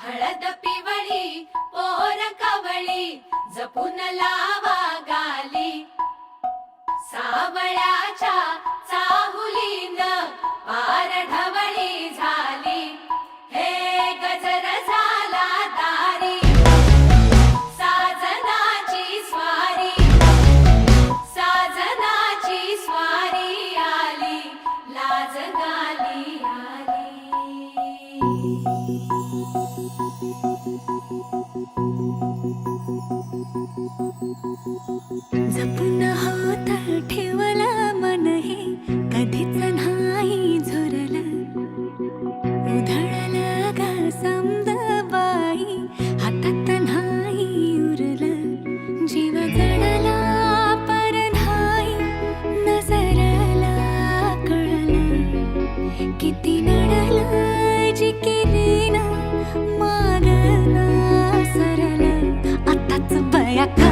हळद पिवळी पोर कवळी जपून लावा गाली सावळ्याच्या चाहुलीन पार ढवळी झाली हे गजर झाला दारी साजनाची स्वारी आली लाज गाली आली जपून होत ठेवलं मन हे कधीच नाही झुरलं उधळलं ग समद बाई हातात नाही उरलं जीव जडला पर नाही नजरला कळलं किती नडलं जिकिरीन मागना सरलं आताच बया का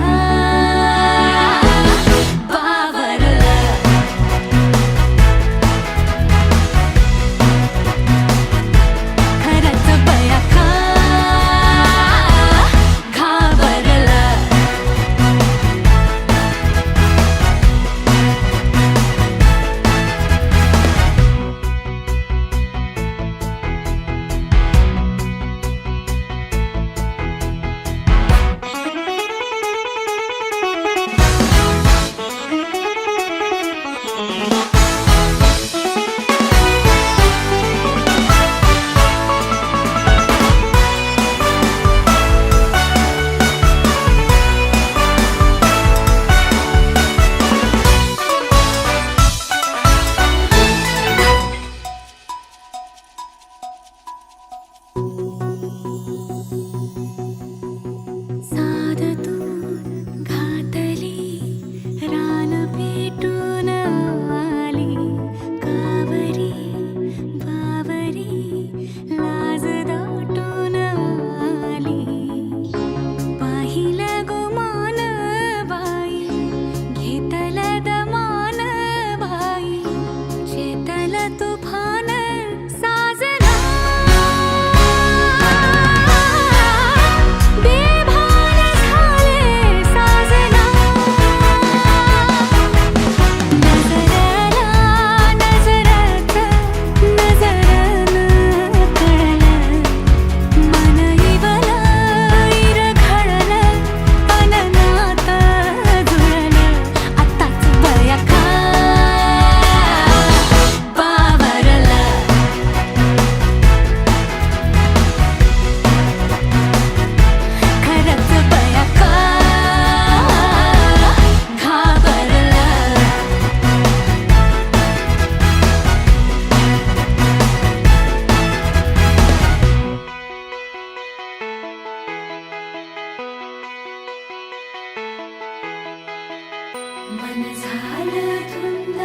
मन झालं धुंद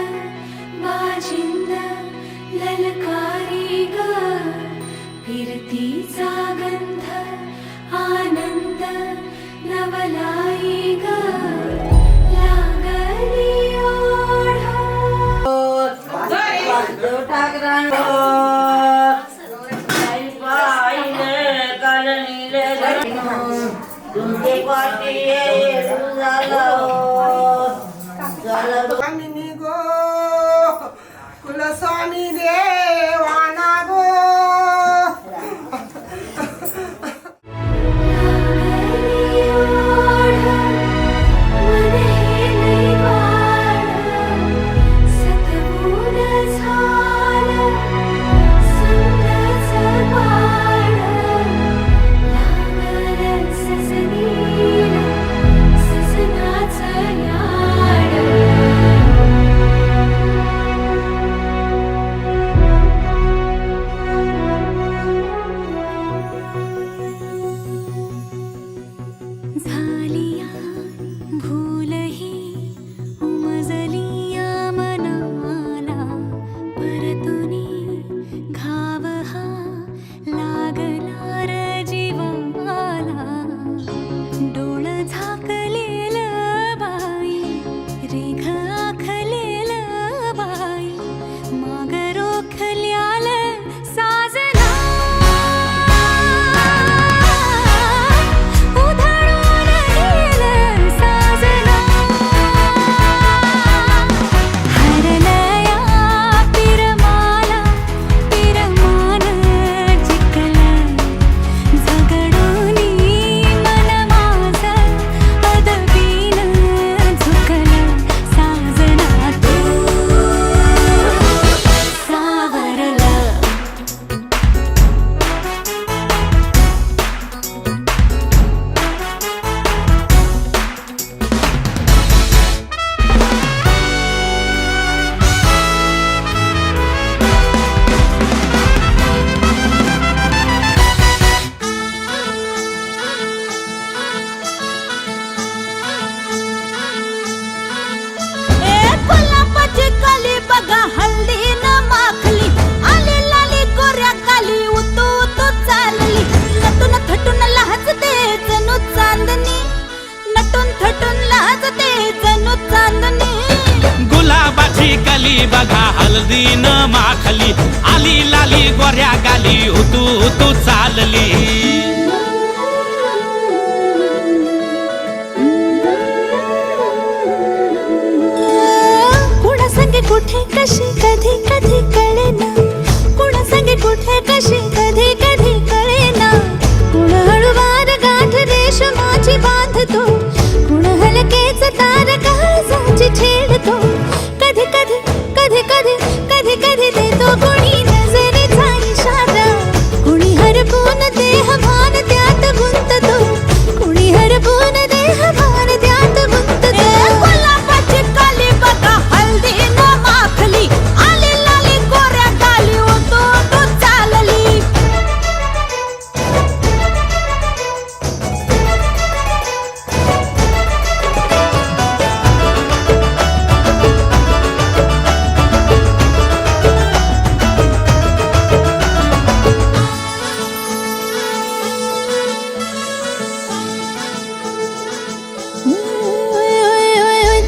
बाजिंद ललकारी ग फिरतीचा गंध आनंद नवलाई ग लागली ओढ स्वामी गो कुलस्वामी देवाना गो सजनाचं लागली बघा हळदीन माखली आली लाली गोऱ्या गाली तू चालली कुणा संगे कुठे कशी कधी कधी कळेना कुणा संगे कुठे कशी कधी कधी कळेना कुण हळूवार गाठ रेशमाची बांधतो कुण हलकेच तार काळजाची छेडतो कधी कधी कधी कधी कधी कधी देतो कुणी नजरेचा इशारा कुणी हरपून देह भान त्यात गुंततो कुणी हरपून देह भान त्यात गुंततो गुलाबाची काली बघा हल्दी न माखली आली लाली गोऱ्या गाली तू चालली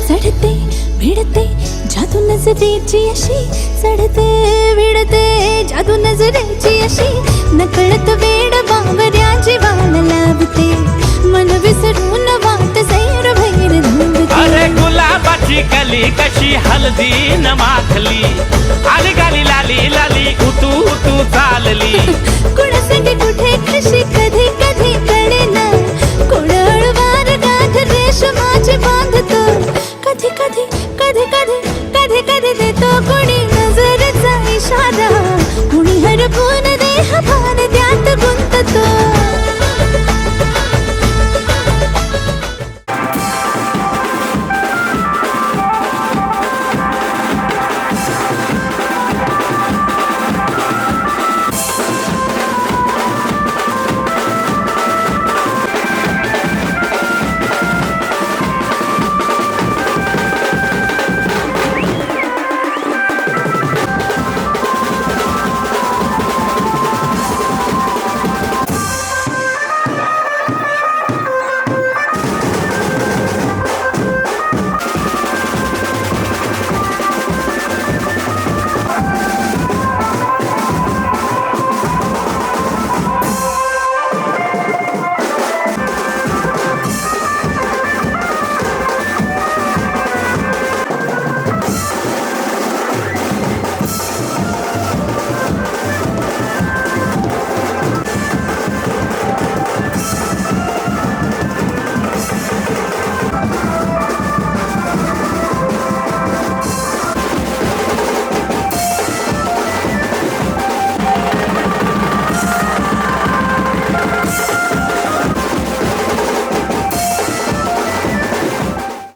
चढते भिडते जादू नजरेची अशी चढते भिडते जादू नजरेची अशी नकळत वेड बावऱ्याची वाल लावते मन विसरून वाट सैर भैर धावते अरे गुलाबाची कली कशी हळदीन माखली आली गाली लाली लाली